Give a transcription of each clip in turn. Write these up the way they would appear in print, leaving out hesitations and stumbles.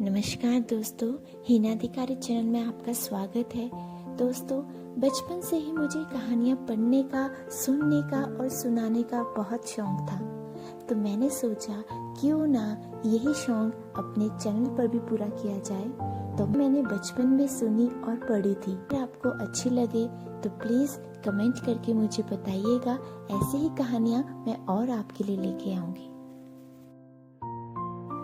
नमस्कार दोस्तों, हिना अधिकारी चैनल में आपका स्वागत है। दोस्तों, बचपन से ही मुझे कहानियाँ पढ़ने का, सुनने का और सुनाने का बहुत शौक था। तो मैंने सोचा क्यों ना यही शौक अपने चैनल पर भी पूरा किया जाए। तो मैंने बचपन में सुनी और पढ़ी थी। अगर आपको अच्छी लगे तो प्लीज कमेंट करके मुझे बताइएगा। ऐसे ही कहानियाँ मैं और आपके लिए लेके आऊंगी।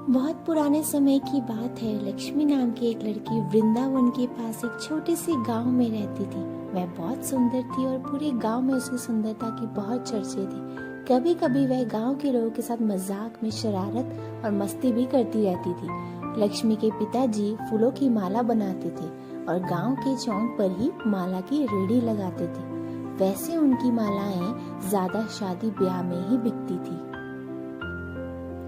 बहुत पुराने समय की बात है। लक्ष्मी नाम की एक लड़की वृंदावन के पास एक छोटे से गांव में रहती थी। वह बहुत सुंदर थी और पूरे गांव में उसकी सुंदरता की बहुत चर्चे थे। कभी कभी वह गांव के लोगों के साथ मजाक में शरारत और मस्ती भी करती रहती थी। लक्ष्मी के पिताजी फूलों की माला बनाते थे और गांव के चौक पर ही माला की रेहड़ी लगाते थे। वैसे उनकी मालाएं ज्यादा शादी ब्याह में ही बिकती थी।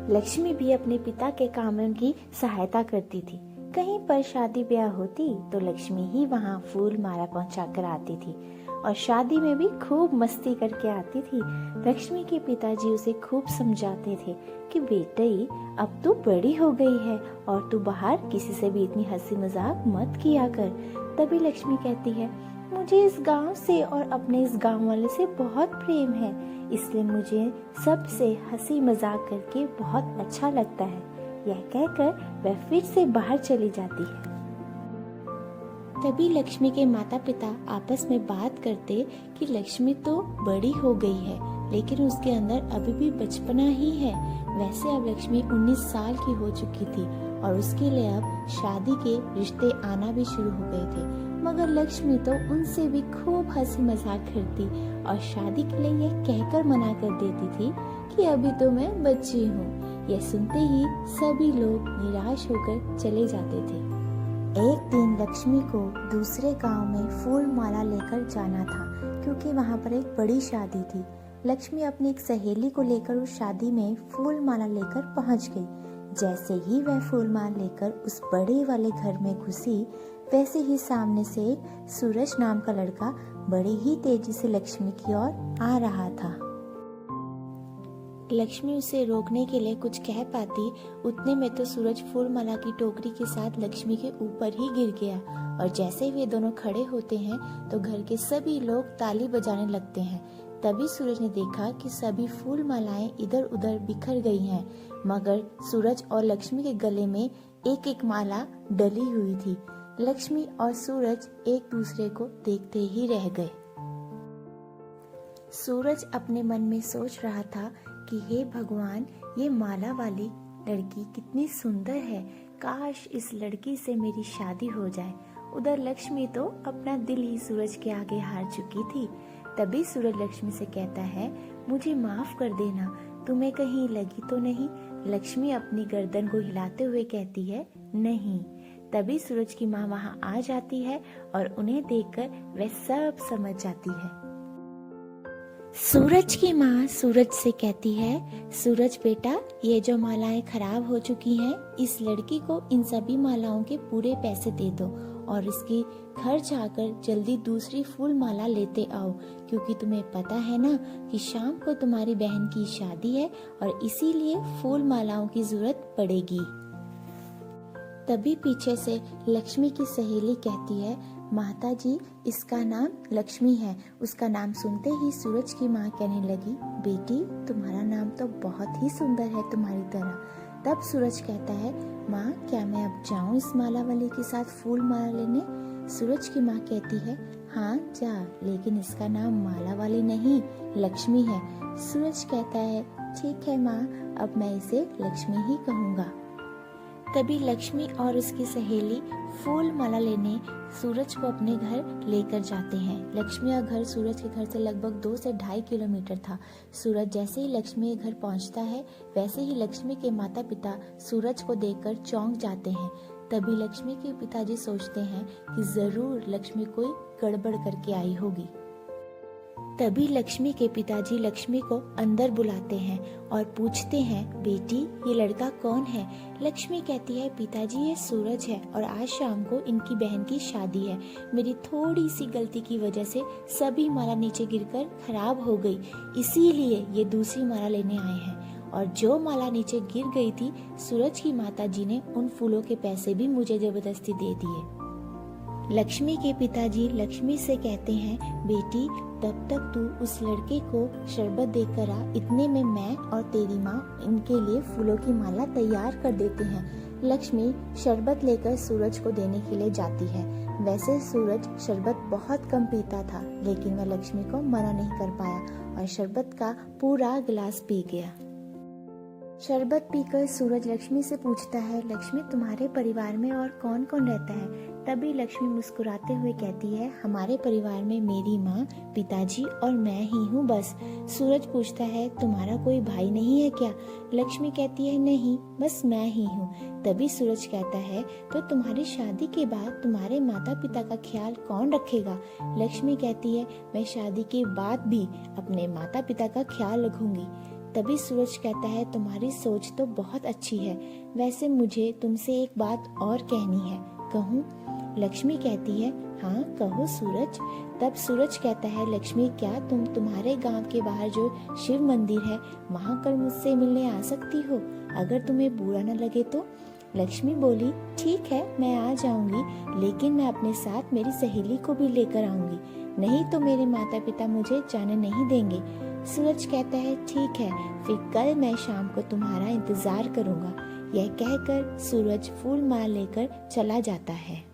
लक्ष्मी भी अपने पिता के कामों की सहायता करती थी। कहीं पर शादी ब्याह होती तो लक्ष्मी ही वहाँ फूल माला पहुँचा कर आती थी और शादी में भी खूब मस्ती करके आती थी। लक्ष्मी के पिताजी उसे खूब समझाते थे कि बेटी, अब तू बड़ी हो गई है और तू बाहर किसी से भी इतनी हंसी मजाक मत किया कर। तभी लक्ष्मी कहती है, मुझे इस गांव से और अपने इस गांव वाले से बहुत प्रेम है, इसलिए मुझे सबसे हंसी मजाक करके बहुत अच्छा लगता है। यह कहकर वह फिर से बाहर चली जाती है। तभी लक्ष्मी के माता पिता आपस में बात करते कि लक्ष्मी तो बड़ी हो गई है, लेकिन उसके अंदर अभी भी बचपना ही है। वैसे अब लक्ष्मी 19 साल की हो चुकी थी और उसके लिए अब शादी के रिश्ते आना भी शुरू हो गए थे। मगर लक्ष्मी तो उनसे भी खूब हंसी मजाक करती और शादी के लिए यह कहकर मना कर देती थी कि अभी तो मैं बच्ची हूँ। यह सुनते ही सभी लोग निराश होकर चले जाते थे। एक दिन लक्ष्मी को दूसरे गांव में फूल माला लेकर जाना था, क्योंकि वहां पर एक बड़ी शादी थी। लक्ष्मी अपनी एक सहेली को लेकर उस शादी में फूल माला लेकर पहुंच गई। जैसे ही वह फूल माला लेकर उस बड़े वाले घर में घुसी, वैसे ही सामने से एक सूरज नाम का लड़का बड़ी ही तेजी से लक्ष्मी की ओर आ रहा था। लक्ष्मी उसे रोकने के लिए कुछ कह पाती, उतने में तो सूरज फूल माला की टोकरी के साथ लक्ष्मी के ऊपर ही गिर गया। और जैसे ही वे दोनों खड़े होते हैं तो घर के सभी लोग ताली बजाने लगते हैं। तभी सूरज ने देखा कि सभी फूल मालाएं इधर उधर बिखर गई हैं, मगर सूरज और लक्ष्मी के गले में एक एक माला डली हुई थी। लक्ष्मी और सूरज एक दूसरे को देखते ही रह गए। सूरज अपने मन में सोच रहा था कि हे भगवान, ये माला वाली लड़की कितनी सुंदर है, काश इस लड़की से मेरी शादी हो जाए। उधर लक्ष्मी तो अपना दिल ही सूरज के आगे हार चुकी थी। तभी सूरज लक्ष्मी से कहता है, मुझे माफ कर देना, तुम्हें कहीं लगी तो नहीं? लक्ष्मी अपनी गर्दन को हिलाते हुए कहती है, नहीं। तभी सूरज की माँ वहाँ आ जाती है और उन्हें देखकर वह सब समझ जाती है। सूरज की माँ सूरज से कहती है, सूरज बेटा, ये जो मालाएं खराब हो चुकी हैं, इस लड़की को इन सभी मालाओं के पूरे पैसे दे दो और इसकी घर जाकर जल्दी दूसरी फूल माला लेते आओ, क्योंकि तुम्हें पता है ना कि शाम को तुम्हारी बहन की शादी है और इसीलिए फूल मालाओं की जरूरत पड़ेगी। तभी पीछे से लक्ष्मी की सहेली कहती है, माता जी, इसका नाम लक्ष्मी है। उसका नाम सुनते ही सूरज की माँ कहने लगी, बेटी, तुम्हारा नाम तो बहुत ही सुंदर है तुम्हारी तरह। तब सूरज कहता है, माँ, क्या मैं अब जाऊँ इस माला वाले के साथ फूल माला लेने? सूरज की माँ कहती है, हाँ जा, लेकिन इसका नाम माला वाली नहीं, लक्ष्मी है। सूरज कहता है, ठीक है माँ, अब मैं इसे लक्ष्मी ही कहूँगा। तभी लक्ष्मी और उसकी सहेली फूल माला लेने सूरज को अपने घर लेकर जाते हैं। लक्ष्मी का घर सूरज के घर से लगभग 2 से 2.5 किलोमीटर था। सूरज जैसे ही लक्ष्मी के घर पहुंचता है, वैसे ही लक्ष्मी के माता पिता सूरज को देखकर चौंक जाते हैं। तभी लक्ष्मी के पिताजी सोचते हैं कि जरूर लक्ष्मी कोई गड़बड़ करके आई होगी। तभी लक्ष्मी के पिताजी लक्ष्मी को अंदर बुलाते हैं और पूछते हैं, बेटी, ये लड़का कौन है? लक्ष्मी कहती है, पिताजी, ये सूरज है और आज शाम को इनकी बहन की शादी है। मेरी थोड़ी सी गलती की वजह से सभी माला नीचे गिरकर खराब हो गई, इसीलिए ये दूसरी माला लेने आए हैं। और जो माला नीचे गिर गई थी, सूरज की माता जी ने उन फूलों के पैसे भी मुझे जबरदस्ती दे दिए। लक्ष्मी के पिताजी लक्ष्मी से कहते हैं, बेटी तब तक तू उस लड़के को शरबत देकर आ, इतने में मैं और तेरी माँ इनके लिए फूलों की माला तैयार कर देते हैं। लक्ष्मी शरबत लेकर सूरज को देने के लिए जाती है। वैसे सूरज शरबत बहुत कम पीता था, लेकिन वह लक्ष्मी को मना नहीं कर पाया और शरबत का पूरा गिलास पी गया। शरबत पीकर सूरज लक्ष्मी से पूछता है, लक्ष्मी तुम्हारे परिवार में और कौन कौन रहता है? तभी लक्ष्मी मुस्कुराते हुए कहती है, हमारे परिवार में मेरी माँ, पिताजी और मैं ही हूँ बस। सूरज पूछता है, तुम्हारा कोई भाई नहीं है क्या? लक्ष्मी कहती है, नहीं, बस मैं ही हूँ। तभी सूरज कहता है, तो तुम्हारी शादी के बाद तुम्हारे माता पिता का ख्याल कौन रखेगा? लक्ष्मी कहती है, मैं शादी के बाद भी अपने माता पिता का ख्याल रखूंगी। तभी सूरज कहता है, तुम्हारी सोच तो बहुत अच्छी है, वैसे मुझे तुमसे एक बात और कहनी है, कहूँ? लक्ष्मी कहती है, हाँ कहो सूरज। तब सूरज कहता है, लक्ष्मी क्या तुम तुम्हारे गांव के बाहर जो शिव मंदिर है वहाँ कल मुझसे मिलने आ सकती हो, अगर तुम्हें बुरा न लगे तो? लक्ष्मी बोली, ठीक है मैं आ जाऊंगी, लेकिन मैं अपने साथ मेरी सहेली को भी लेकर आऊंगी, नहीं तो मेरे माता पिता मुझे जाने नहीं देंगे। सूरज कहता है, ठीक है, फिर कल मैं शाम को तुम्हारा इंतजार करूंगा। यह कहकर सूरज फूल माल लेकर चला जाता है।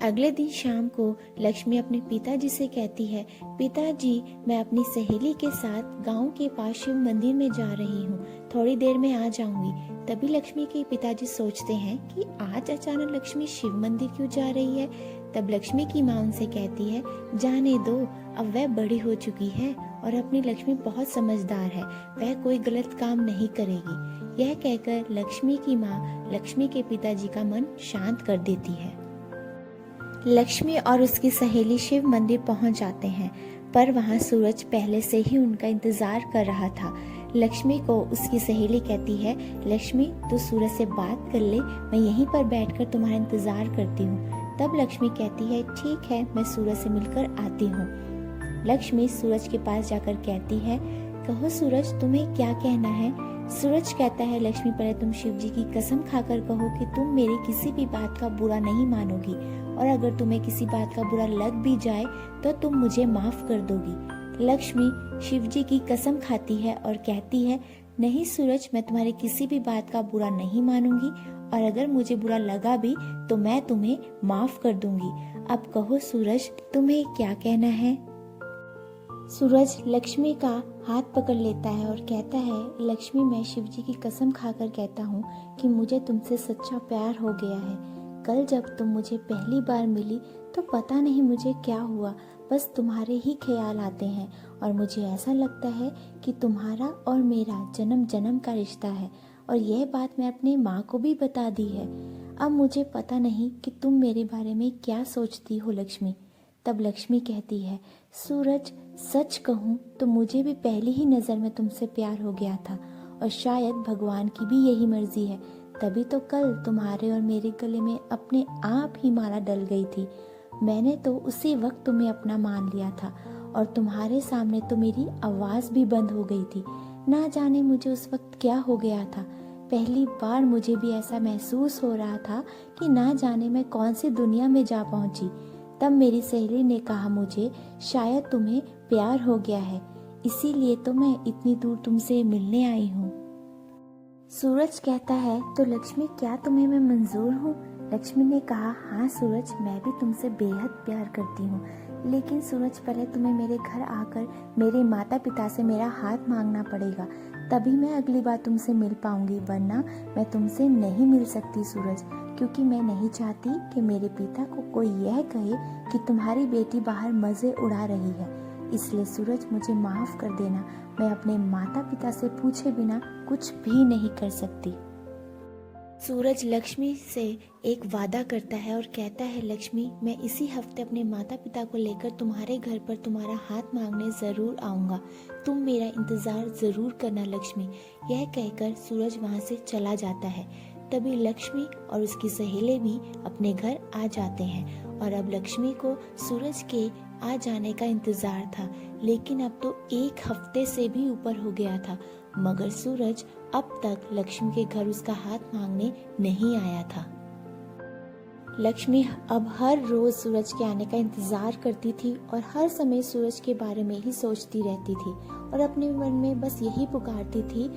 अगले दिन शाम को लक्ष्मी अपने पिताजी से कहती है, पिताजी मैं अपनी सहेली के साथ गांव के पास शिव मंदिर में जा रही हूँ, थोड़ी देर में आ जाऊंगी। तभी लक्ष्मी के पिताजी सोचते हैं कि आज अचानक लक्ष्मी शिव मंदिर क्यों जा रही है। तब लक्ष्मी की माँ उनसे कहती है, जाने दो, अब वह बड़ी हो चुकी है और अपनी लक्ष्मी बहुत समझदार है, वह कोई गलत काम नहीं करेगी। यह कहकर लक्ष्मी की माँ लक्ष्मी के पिताजी का मन शांत कर देती है। लक्ष्मी और उसकी सहेली शिव मंदिर पहुंच जाते हैं, पर वहां सूरज पहले से ही उनका इंतजार कर रहा था। लक्ष्मी को उसकी सहेली कहती है, लक्ष्मी तू सूरज से बात कर ले, मैं यहीं पर बैठकर तुम्हारा इंतजार करती हूँ। तब लक्ष्मी कहती है, ठीक है मैं सूरज से मिलकर आती हूँ। लक्ष्मी सूरज के पास जाकर कहती है, कहो सूरज तुम्हें क्या कहना है? सूरज कहता है, लक्ष्मी पहले तुम शिव जी की कसम खाकर कहो कि तुम मेरी किसी भी बात का बुरा नहीं मानोगी, और अगर तुम्हें किसी बात का बुरा लग भी जाए तो तुम मुझे माफ कर दोगी। लक्ष्मी शिव जी की कसम खाती है और कहती है, नहीं सूरज मैं तुम्हारी किसी भी बात का बुरा नहीं मानूंगी, और अगर मुझे बुरा लगा भी तो मैं तुम्हें माफ कर दूंगी। अब कहो सूरज तुम्हें क्या कहना है? सूरज लक्ष्मी का हाथ पकड़ लेता है और कहता है, लक्ष्मी मैं शिव जी की कसम खाकर कहता हूँ कि मुझे तुमसे सच्चा प्यार हो गया है। कल जब तुम मुझे पहली बार मिली तो पता नहीं मुझे क्या हुआ, बस तुम्हारे ही ख्याल आते हैं और मुझे ऐसा लगता है कि तुम्हारा और मेरा जन्म जन्म का रिश्ता है, और यह बात मैं अपनी माँ को भी बता दी है। अब मुझे पता नहीं कि तुम मेरे बारे में क्या सोचती हो लक्ष्मी। तब लक्ष्मी कहती है, सूरज सच कहूँ तो मुझे भी पहली ही नज़र में तुमसे प्यार हो गया था, और शायद भगवान की भी यही मर्जी है, तभी तो कल तुम्हारे और मेरे गले में अपने आप ही माला डल गई थी। मैंने तो उसी वक्त तुम्हें अपना मान लिया था, और तुम्हारे सामने तो मेरी आवाज़ भी बंद हो गई थी। ना जाने मुझे उस वक्त क्या हो गया था, पहली बार मुझे भी ऐसा महसूस हो रहा था कि ना जाने मैं कौन सी दुनिया में जा पहुंची। तब मेरी सहेली ने कहा मुझे, शायद तुम्हें प्यार हो गया है, इसीलिए तो मैं इतनी दूर तुमसे मिलने आई हूँ। सूरज कहता है, तो लक्ष्मी क्या तुम्हें मैं मंजूर हूँ? लक्ष्मी ने कहा, हाँ सूरज मैं भी तुमसे बेहद प्यार करती हूँ, लेकिन सूरज पहले तुम्हें मेरे घर आकर मेरे माता पिता से मेरा हाथ मांगना पड़ेगा, तभी मैं अगली बार तुमसे मिल पाऊंगी, वरना मैं तुमसे नहीं मिल सकती सूरज, क्योंकि मैं नहीं चाहती कि मेरे पिता को कोई यह कहे कि तुम्हारी बेटी बाहर मज़े उड़ा रही है। इसलिए सूरज मुझे माफ़ कर देना, मैं अपने माता पिता से पूछे बिना कुछ भी नहीं कर सकती। सूरज लक्ष्मी से एक वादा करता है और कहता है, लक्ष्मी मैं इसी हफ्ते अपने माता पिता को लेकर तुम्हारे घर पर तुम्हारा हाथ मांगने ज़रूर आऊँगा, तुम मेरा इंतज़ार ज़रूर करना लक्ष्मी। यह कहकर सूरज वहाँ से चला जाता है। तभी लक्ष्मी और उसकी सहेली भी अपने घर आ जाते हैं, और अब लक्ष्मी को सूरज के आ जाने का इंतज़ार था, लेकिन अब तो एक हफ्ते से भी ऊपर हो गया था। मगर सूरज अब तक लक्ष्मी के घर उसका हाथ मांगने नहीं आया था। लक्ष्मी अब हर रोज सूरज के आने का इंतजार करती थी और हर समय सूरज के बारे में ही सोचती रहती थी और अपने मन में बस यही पुकारती थी,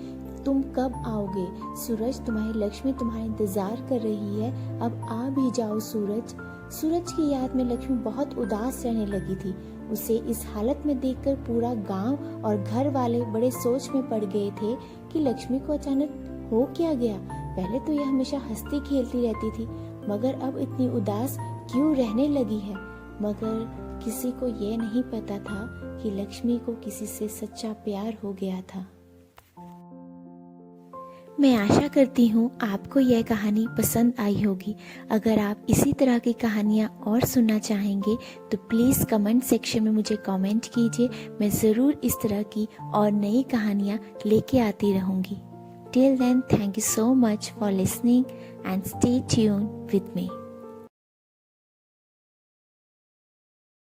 तुम कब आओगे सूरज, तुम्हारी लक्ष्मी तुम्हारा इंतजार कर रही है, अब आ भी जाओ सूरज। सूरज की याद में लक्ष्मी बहुत उदास रहने लगी थी। उसे इस हालत में देखकर पूरा गांव और घर वाले बड़े सोच में पड़ गए थे कि लक्ष्मी को अचानक हो क्या गया। पहले तो यह हमेशा हंसती खेलती रहती थी, मगर अब इतनी उदास क्यों रहने लगी है। मगर किसी को यह नहीं पता था कि लक्ष्मी को किसी से सच्चा प्यार हो गया था। मैं आशा करती हूँ आपको यह कहानी पसंद आई होगी। अगर आप इसी तरह की कहानियाँ और सुनना चाहेंगे तो प्लीज़ कमेंट सेक्शन में मुझे कमेंट कीजिए। मैं ज़रूर इस तरह की और नई कहानियाँ लेके आती रहूँगी। Till then, thank you so much for listening and stay tuned with me.